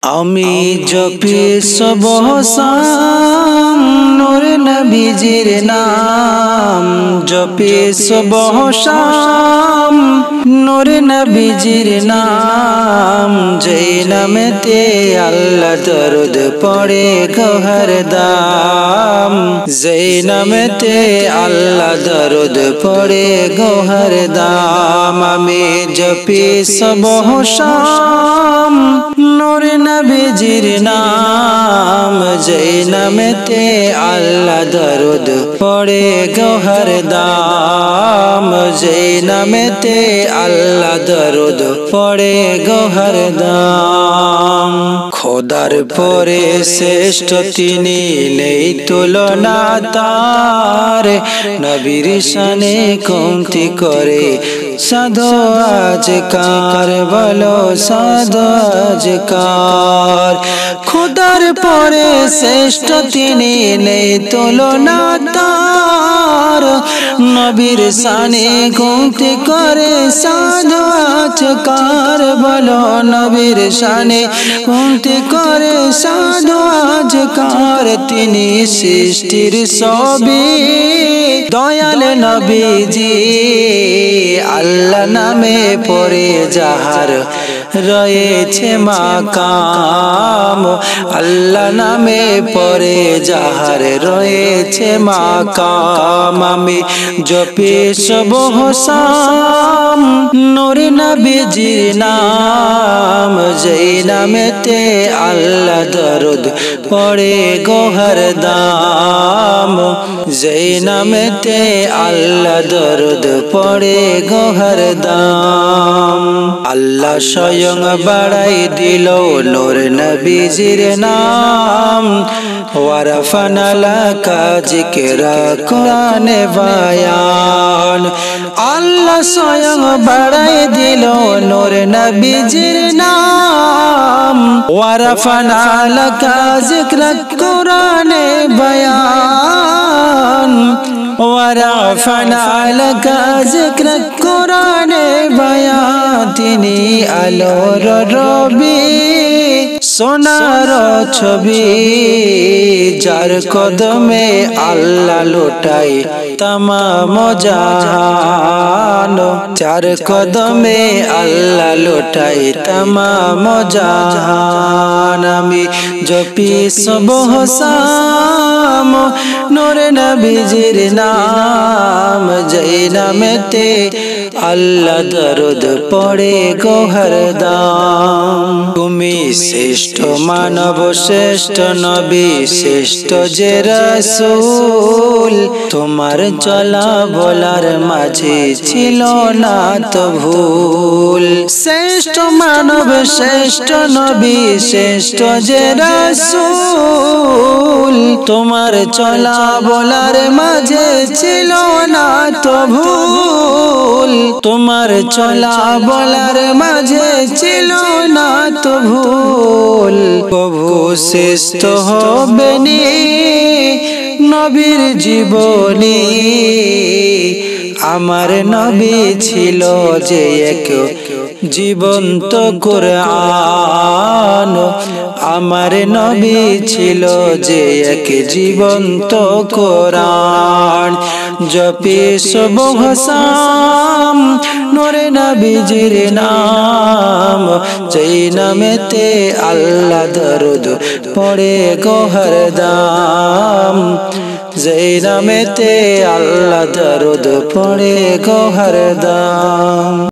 আমি জপি সুবহ শাম নূরে নবীজির নাম, জপি সুবহ শাম নূরে নবীজির নাম। যেই নামেতে আল্লাহ দরুদ পড়ে গো হরদম, যেই নামেতে আল্লাহ দরুদ পড়ে গো হরদম। আমি জপি সুবহ শাম নূরে নবীজির নাম, যেই নামেতে আল্লাহ দরুদ পড়ে গো হরদম, যেই নামেতে আল্লাহ দরুদ পড়ে গো হরদম। খোদার পরে শ্রেষ্ঠ তিনি, নেই তুলনা তার। নবীর শানে কমতি করে সাধু আজকার, বলো সাধু আজকার। খোদার পরে শ্রেষ্ঠ তিনি, নেই তুলনা তার। নবীর শানে কমতি করে সাধু আজকার, বলো নবীর শানে কমতি করে সাধু আজকার। তিনি সৃষ্টির সবই দয়াল নবীজি, আল্লাহ নামে পড়ে যাহার রয়েছে মাকাম, আল্লাহ নামে পড়ে যাহার রয়েছে মাকাম। আমি জপি সুবহ শাম নূরে নবীজির নাম, যেই নামেতে আল্লাহ দরুদ পড়ে গো হরদম, যেই নামেতে আল্লাহ দরুদ পড়ে গো হরদম। আল্লাহ স্বয়ং বাড়াই দিল নূর নবীজির নাম, ওয়ারফানা লাকা যিকরা কোরআনে বায়ান। আল্লাহ স্বয়ং বাড়াই দিল নূর নবীজির নাম, ওয়ারফানা লাকা যিকরা কোরআনে বায়ান, ওয়ারফানা লাকা যিকরা কোরআনে বায়ান। তিনি আলোর রবি সোনার ছবি, যার কদমে আল্লাহ লুটাই তামাম জাহান, যার কদমে আল্লাহ লুটাই তামাম জাহান। আমি জপি সুবহ শাম নূরে নবীজির নাম, যেই নামেতে আল্লাহ দরুদ পড়ে গো হরদম। তুমি শ্রেষ্ঠ মানব, শ্রেষ্ঠ নবী, শ্রেষ্ঠ যে রাসূল। তোমার চলা বলার মাঝে ছিল না তো ভুল। শ্রেষ্ঠ মানব, শ্রেষ্ঠ নবী, শ্রেষ্ঠ যে রাসূল। তোমার চলা বলার মাঝে ছিল না তো ভুল, তোমার চলা বলার মাঝে ছিল না তো ভুল। প্রভু শ্রেষ্ঠ হবেনি নবীর জীবনী, আমার নবী ছিল যে এক জীবন্ত কুরআন, আমার নবী ছিল যে এক জীবন্ত কুরআন। জপি সুবহ শাম নূরে নবীজির নাম, যেই নামেতে আল্লাহ দরুদ পড়ে গো হরদম, যেই নামেতে আল্লাহ দরুদ পড়ে গো হরদম।